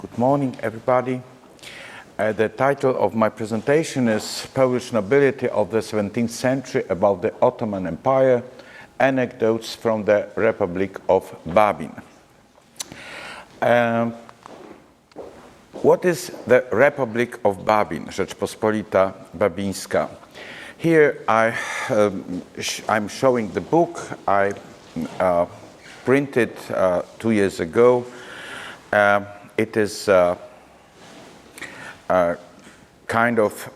Good morning, everybody. The title of my presentation is Polish Nobility of the 17th Century about the Ottoman Empire, Anecdotes from the Republic of Babin. What is the Republic of Babin, Rzeczpospolita Babińska? Here I'm showing the book I printed 2 years ago. It is a kind of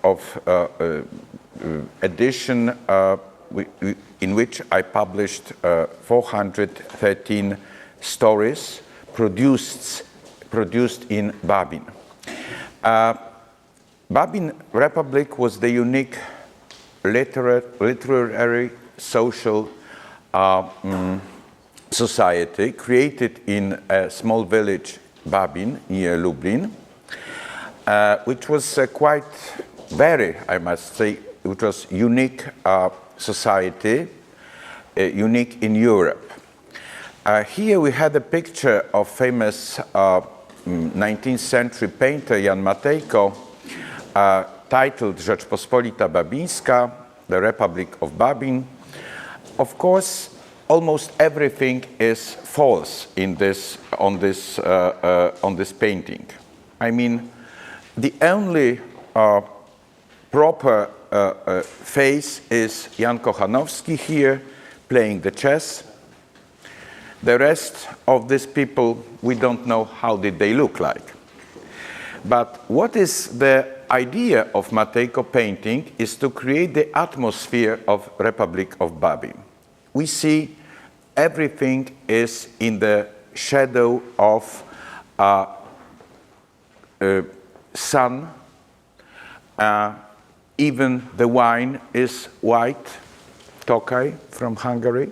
edition in which I published 413 stories produced in Babin. Babin Republic was the unique literary social society created in a small village, Babin, near Lublin, which was I must say, which was unique society, unique in Europe. Here we had a picture of famous 19th century painter Jan Matejko, titled Rzeczpospolita Babińska, the Republic of Babin. Of course, almost everything is false on this painting. I mean, the only proper face is Jan Kochanowski here playing the chess. The rest of these people, we don't know how did they look like. But what is the idea of Matejko painting is to create the atmosphere of Republic of Babin. We see everything is in the shadow of sun. Even the wine is white, Tokaj from Hungary.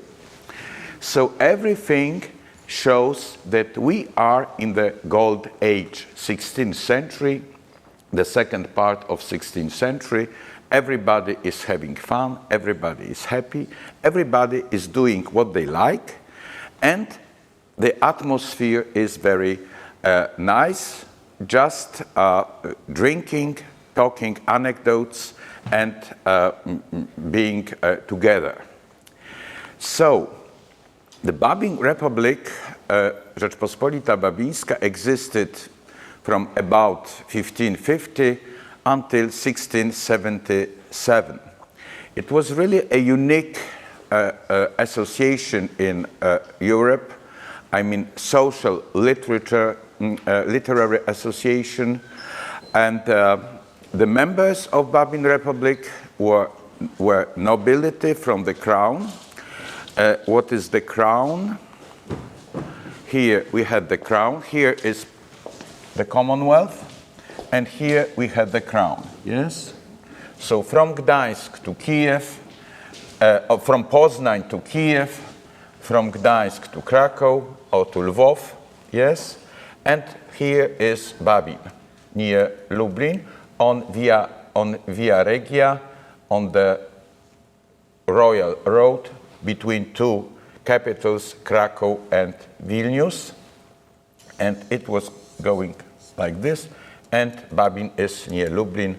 So everything shows that we are in the gold age, 16th century, the second part of 16th century. Everybody is having fun, everybody is happy, everybody is doing what they like, and the atmosphere is very nice, just drinking, talking anecdotes, and being together. So, the Babin Republic, Rzeczpospolita Babińska, existed from about 1550 until 1677. It was really a unique association in Europe. I mean, social literary association. And the members of Babin Republic were nobility from the crown. What is the crown? Here we had the crown. Here is the Commonwealth. And here we had the crown, yes? So from Gdańsk to Kiev, from Poznań to Kiev, from Gdańsk to Krakow or to Lwów, yes? And here is Babin, near Lublin, on Via Regia, on the Royal Road between two capitals, Krakow and Vilnius. And it was going like this. And Babin is near Lublin,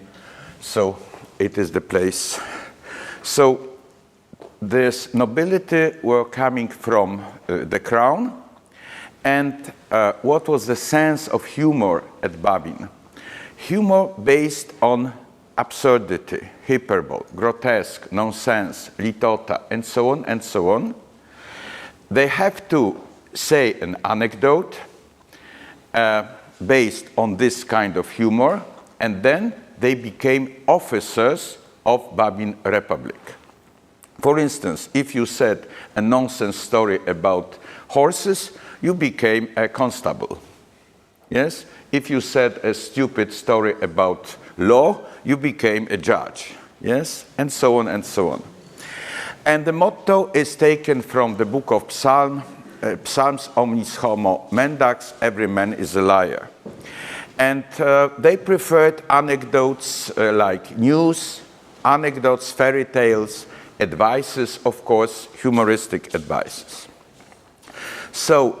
so it is the place. So this nobility were coming from the crown, and what was the sense of humor at Babin? Humor based on absurdity, hyperbole, grotesque, nonsense, litota, and so on and so on. They have to say an anecdote based on this kind of humor, and then they became officers of Babin Republic. For instance, if you said a nonsense story about horses, you became a constable. Yes? If you said a stupid story about law, you became a judge. Yes? And so on and so on. And the motto is taken from the book of Psalms, omnis homo mendax, every man is a liar. And they preferred anecdotes like news, anecdotes, fairy tales, advices, of course, humoristic advices. So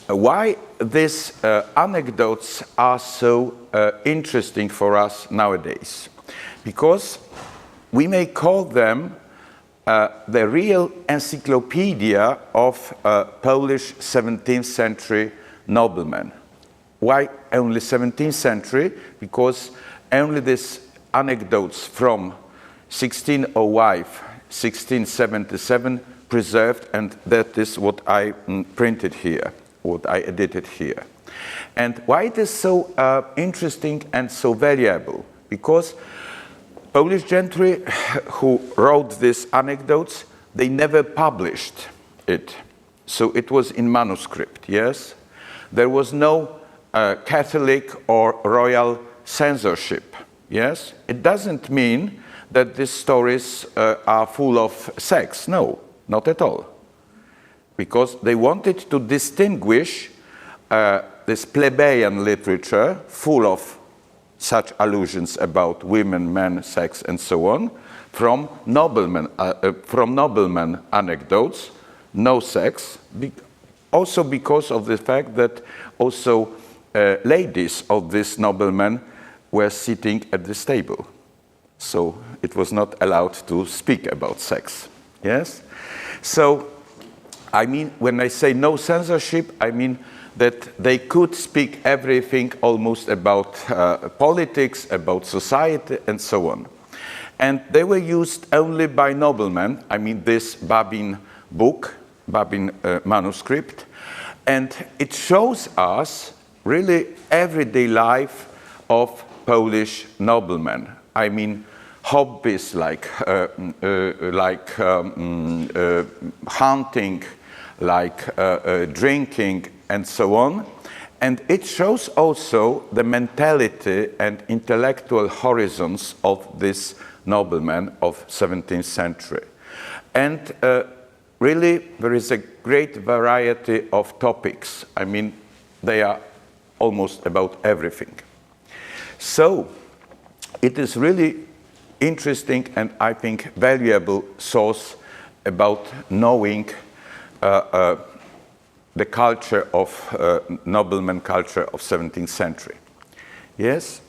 Why these anecdotes are so interesting for us nowadays? Because we may call them the real encyclopedia of Polish 17th century noblemen. Why only 17th century? Because only these anecdotes from 1605, 1677 preserved, and that is what I printed here, what I edited here. And why it is so interesting and so valuable? Because Polish gentry who wrote these anecdotes, they never published it. So it was in manuscript, yes? There was no Catholic or royal censorship, yes? It doesn't mean that these stories are full of sex. No, not at all. Because they wanted to distinguish this plebeian literature full of such allusions about women, men, sex, and so on, from noblemen anecdotes, no sex, also because of the fact that also ladies of these noblemen were sitting at this table. So it was not allowed to speak about sex, yes? So, I mean, when I say no censorship, I mean that they could speak everything almost about politics, about society, and so on. And they were used only by noblemen, I mean this Babin book, Babin manuscript, and it shows us really everyday life of Polish noblemen. I mean, hobbies like hunting, like drinking, and so on. And it shows also the mentality and intellectual horizons of this nobleman of 17th century. And really, there is a great variety of topics. I mean, they are almost about everything. So, it is really interesting and I think valuable source about knowing the culture of nobleman culture of 17th century. Yes?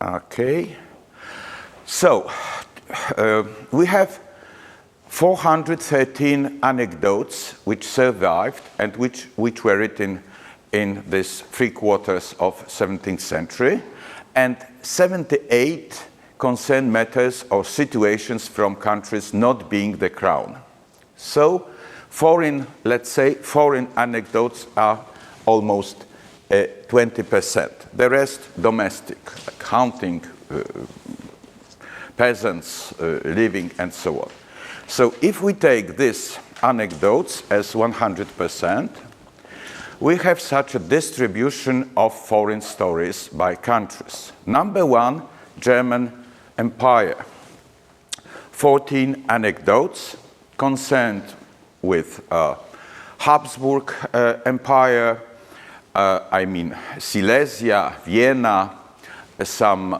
Okay. So, we have 413 anecdotes which survived and which were written in this 3/4 of 17th century, and 78 concern matters or situations from countries not being the crown. So, let's say, foreign anecdotes are almost 20%. The rest, domestic, like hunting, peasants living, and so on. So if we take these anecdotes as 100%, we have such a distribution of foreign stories by countries. Number 1, German Empire. 14 anecdotes concerned with Habsburg Empire, I mean Silesia, Vienna, some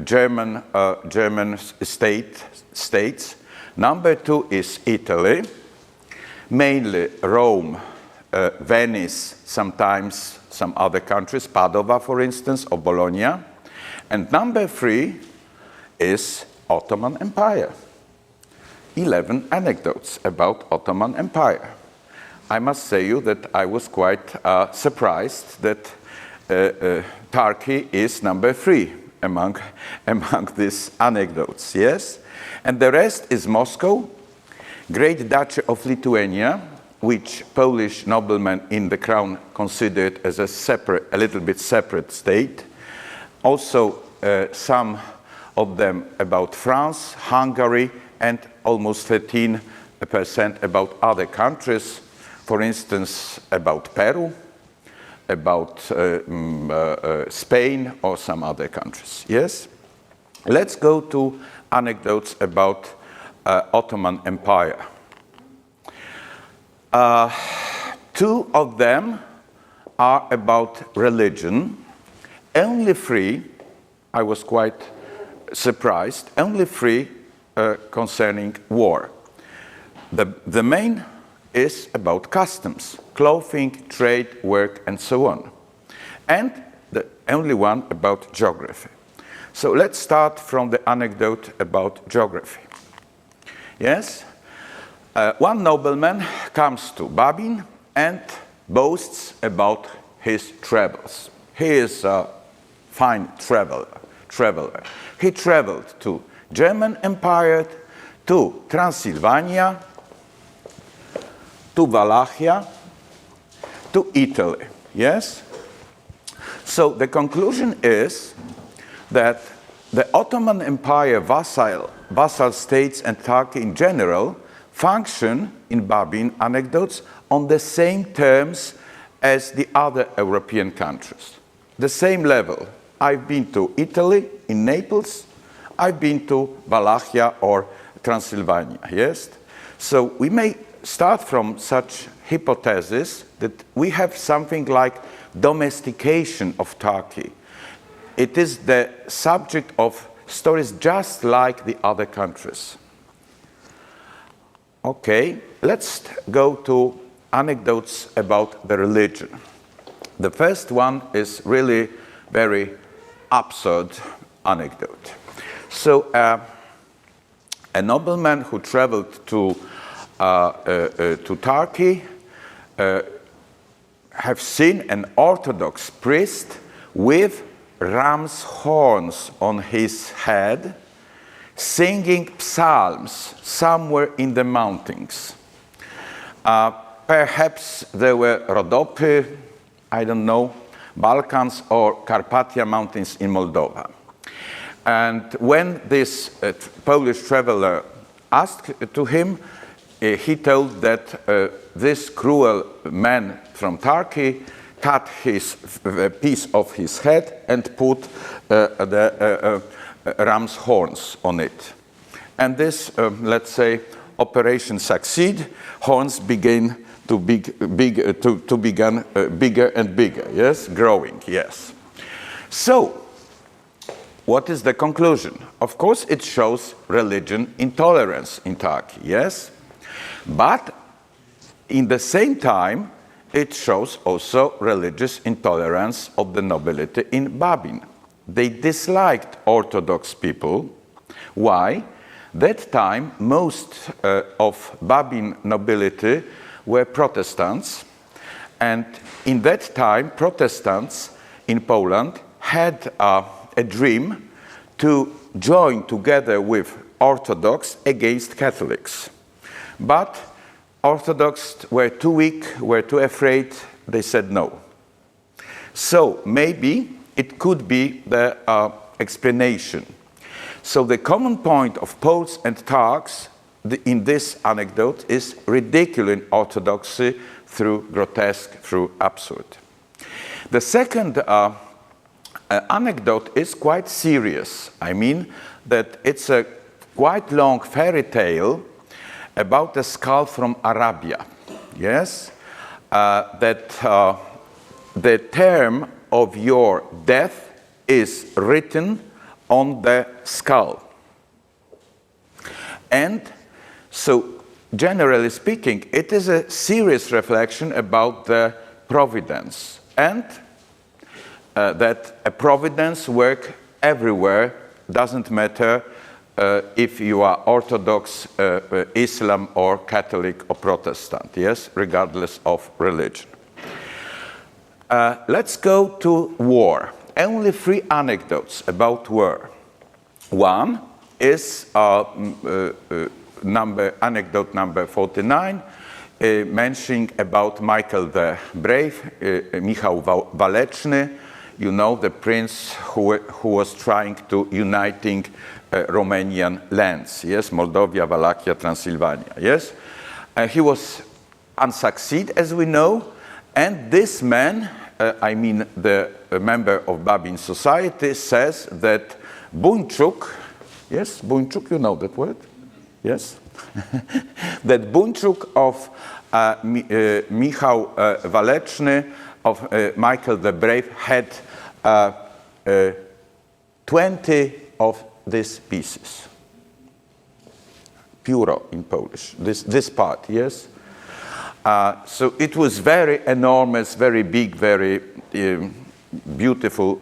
German states. Number 2 is Italy, mainly Rome, Venice, sometimes some other countries, Padova, for instance, or Bologna. And number 3 is Ottoman Empire. 11 anecdotes about Ottoman Empire. I must say you that I was quite surprised that Turkey is number 3 among these anecdotes, yes? And the rest is Moscow, Great Duchy of Lithuania, which Polish noblemen in the crown considered as a little bit separate state. Also, some of them about France, Hungary, and almost 13% about other countries. For instance, about Peru, about Spain, or some other countries. Yes? Let's go to anecdotes about Ottoman Empire. 2 of them are about religion. Only 3, I was quite surprised, only 3 concerning war. The main is about customs. clothing, trade, work, and so on. And the only one about geography. So let's start from the anecdote about geography. Yes? One nobleman comes to Babin and boasts about his travels. He is a fine traveler. He traveled to German Empire, to Transylvania, to Wallachia, to Italy. Yes? So the conclusion is that the Ottoman Empire vassal states and Turkey in general function in Babin anecdotes on the same terms as the other European countries. The same level. I've been to Italy, in Naples. I've been to Wallachia or Transylvania, yes? So we may start from such hypothesis that we have something like domestication of Turkey. It is the subject of stories just like the other countries. Okay, let's go to anecdotes about the religion. The first one is really very absurd anecdote. So a nobleman who traveled to Turkey have seen an Orthodox priest with ram's horns on his head, singing psalms somewhere in the mountains. Perhaps there were Rodopy, I don't know, Balkans or Carpathia mountains in Moldova. And when this Polish traveler asked to him, he told that this cruel man from Turkey cut his piece of his head and put the ram's horns on it. And this, let's say, operation succeed. Horns began to become bigger and bigger. Yes, growing. Yes. So, what is the conclusion? Of course, it shows religion intolerance in Turkey. Yes, but in the same time, it shows also religious intolerance of the nobility in Babin. They disliked Orthodox people. Why? That time, most of Babin nobility were Protestants. And in that time, Protestants in Poland had a dream to join together with Orthodox against Catholics. But Orthodox were too weak, were too afraid, they said no. So maybe it could be the explanation. So the common point of Poles and Turks in this anecdote is ridiculing orthodoxy through grotesque, through absurd. The second anecdote is quite serious. I mean that it's a quite long fairy tale about a skull from Arabia. Yes? That the term of your death is written on the skull. And so, generally speaking, it is a serious reflection about the providence, and that a providence work everywhere, doesn't matter if you are Orthodox, Islam, or Catholic, or Protestant, yes, regardless of religion. Let's go to war. Only 3 anecdotes about war. One is anecdote number 49, mentioning about Michael the Brave, Michał Waleczny, you know, the prince who was trying to uniting Romanian lands, yes, Moldavia, Wallachia, Transylvania, yes. He was unsucceed, as we know, and this man, I mean the member of Babin society, says that Buńczuk, yes, Buńczuk, you know that word? Yes? That Buńczuk of Michał Waleczny, of Michael the Brave, had 20 of these pieces. Pióro in Polish, this part, yes? So it was very enormous, very big, very beautiful,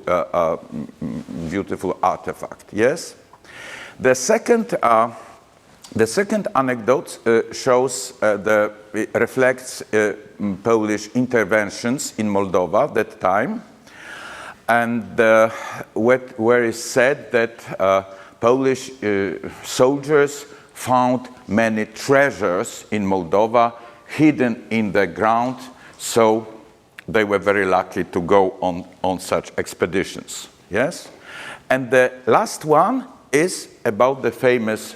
beautiful artifact. Yes. The second anecdote shows reflects Polish interventions in Moldova at that time, and where is said that Polish soldiers found many treasures in Moldova hidden in the ground, so they were very lucky to go on such expeditions. Yes, and the last one is about the famous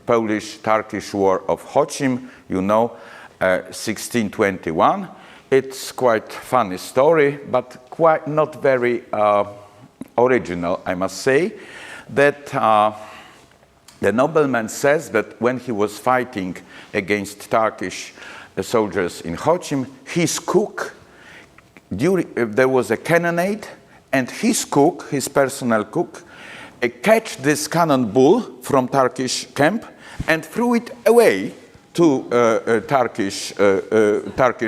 Polish-Turkish War of Chocim, you know, 1621. It's quite funny story, but quite not very original, I must say. That the nobleman says that when he was fighting against Turkish soldiers in Chocim, his cook, there was a cannonade, and his cook, his personal cook, catch this cannonball from Turkish camp and threw it away to Turkish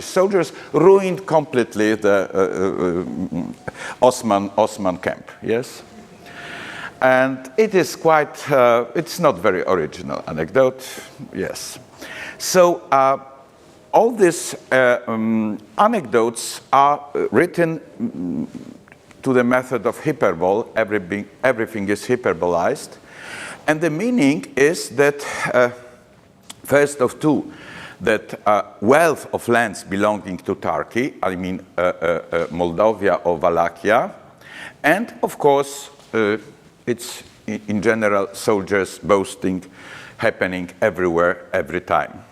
soldiers, ruined completely the Ottoman camp. Yes, and it is quite. It's not very original anecdote. Yes, so all these anecdotes are written to the method of hyperbole. Everything is hyperbolized. And the meaning is that, first of two, that wealth of lands belonging to Turkey, I mean Moldavia or Wallachia, and of course, it's in general soldiers boasting happening everywhere, every time.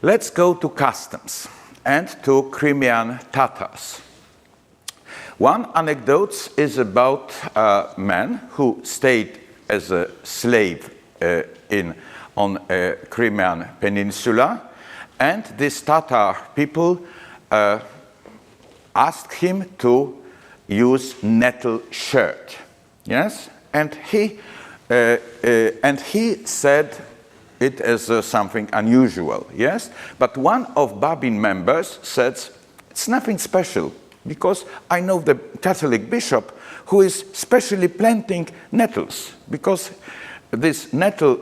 Let's go to customs and to Crimean Tatars. One anecdote is about a man who stayed as a slave on a Crimean peninsula, and these Tatar people asked him to use nettle shirt. Yes, and he said it as something unusual. Yes, but one of Babin members said it's nothing special, because I know the Catholic bishop who is specially planting nettles, because these nettle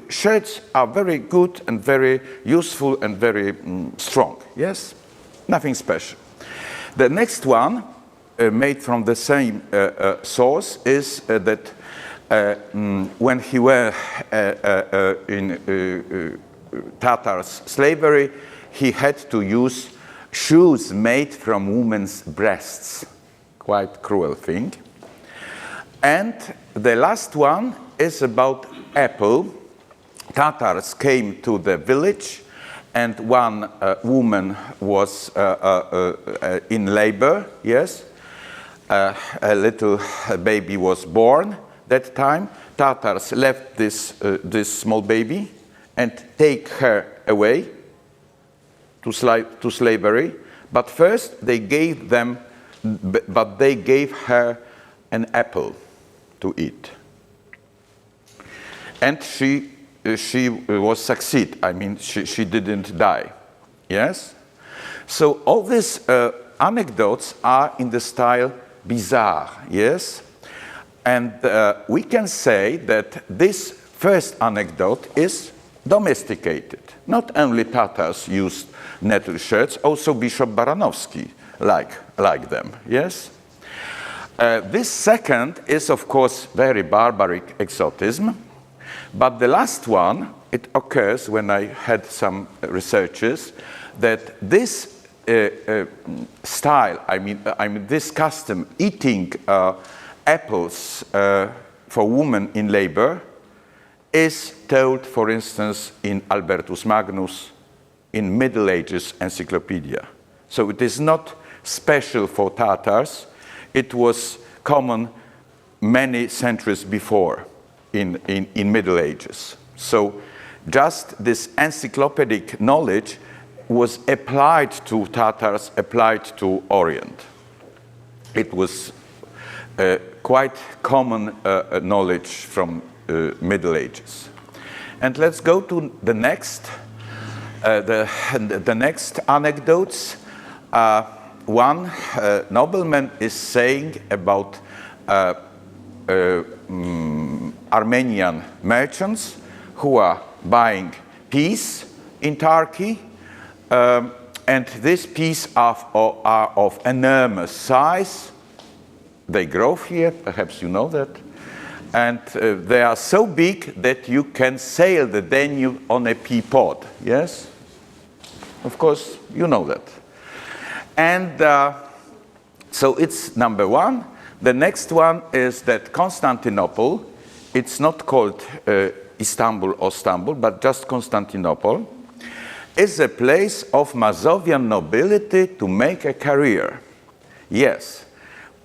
shirts are very good and very useful and very strong. Yes, nothing special. The next one, made from the same source, is that when he were in Tatars slavery, he had to use shoes made from women's breasts. Quite cruel thing. And the last one is about apple. Tatars came to the village, and one woman was in labor. Yes, a little baby was born. That time, Tatars left this small baby and take her away to slavery. But first, they gave her an apple to eat, and she was succeed. I mean, she didn't die. Yes. So all these anecdotes are in the style bizarre. Yes. And we can say that this first anecdote is domesticated. Not only Tatars used nettle shirts, also Bishop Baranowski like them. Yes. This second is, of course, very barbaric exotism. But the last one, it occurs when I had some researches, that this style, I mean this custom, eating apples for women in labor, is told, for instance, in Albertus Magnus, in Middle Ages encyclopedia. So it is not special for Tatars. It was common many centuries before in Middle Ages. So just this encyclopedic knowledge was applied to Tatars, applied to Orient. It was quite common knowledge from Middle Ages. And let's go to the next. The next anecdotes, one nobleman is saying about Armenian merchants who are buying peas in Turkey, and these peas are of enormous size. They grow here, perhaps you know that. And they are so big that you can sail the Danube on a pea pod, yes? Of course, you know that. And so it's number one. The next one is that Constantinople, it's not called Istanbul or Stambul, but just Constantinople, is a place of Mazovian nobility to make a career. Yes.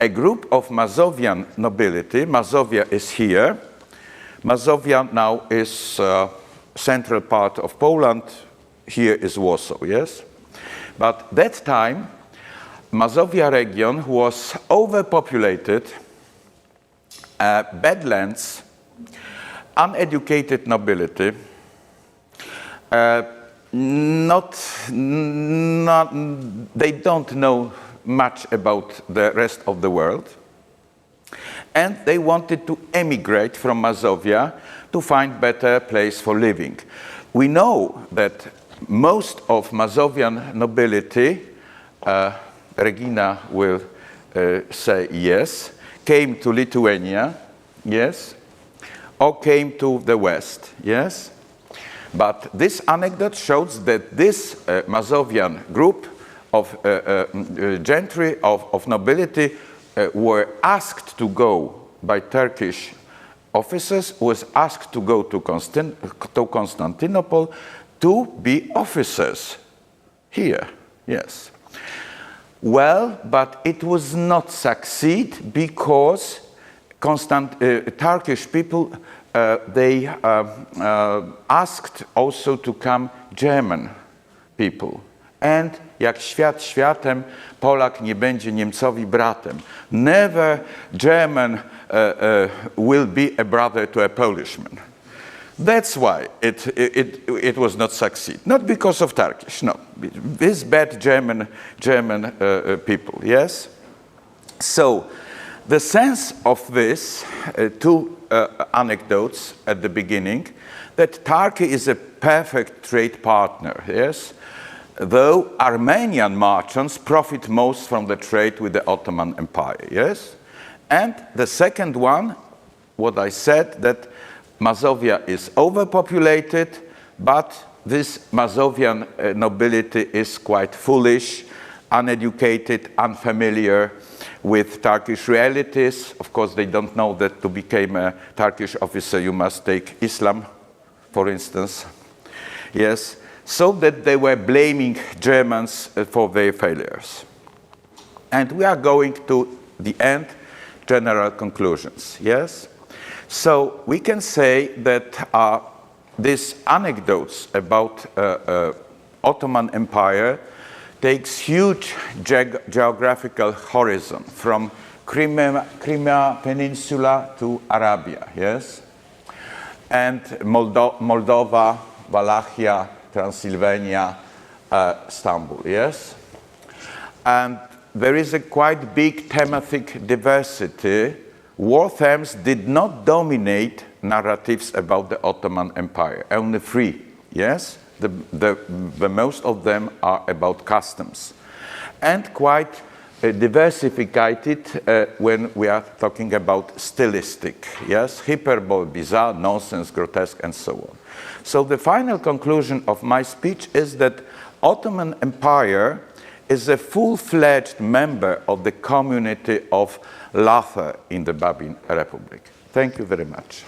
A group of Mazovian nobility, Mazovia is here. Mazovia now is central part of Poland. Here is Warsaw, yes? But that time, Mazovia region was overpopulated, badlands, uneducated nobility, they don't know much about the rest of the world, and they wanted to emigrate from Mazovia to find better place for living. We know that most of Mazovian nobility, Regina will say yes, came to Lithuania, yes, or came to the West, yes. But this anecdote shows that this Mazovian group of gentry, of nobility, were asked to go by Turkish officers, was asked to go to Constantinople to be officers here, yes. Well, but it was not succeed because Turkish people, they asked also to come German people. And jak świat światem, Polak nie będzie Niemcowi bratem. Never German will be a brother to a Polishman. That's why it was not succeed. Not because of Turkish, no. This bad German people, yes? So the sense of this two anecdotes at the beginning, that Turkey is a perfect trade partner, yes? Though Armenian merchants profit most from the trade with the Ottoman Empire, yes? And the second one, what I said, that Mazovia is overpopulated, but this Mazovian nobility is quite foolish, uneducated, unfamiliar with Turkish realities. Of course, they don't know that to become a Turkish officer, you must take Islam, for instance, yes? So that they were blaming Germans for their failures. And we are going to the end, general conclusions, yes? So we can say that these anecdotes about Ottoman Empire takes huge geographical horizon from Crimea Peninsula to Arabia, yes? And Moldova, Wallachia, Transylvania, Stambule, yes? And there is a quite big thematic diversity. War themes did not dominate narratives about the Ottoman Empire, only 3, yes? The most of them are about customs. And quite diversified when we are talking about stylistic, yes? Hyperbole, bizarre, nonsense, grotesque, and so on. So the final conclusion of my speech is that Ottoman Empire is a full-fledged member of the community of laughter in the Babin Republic. Thank you very much.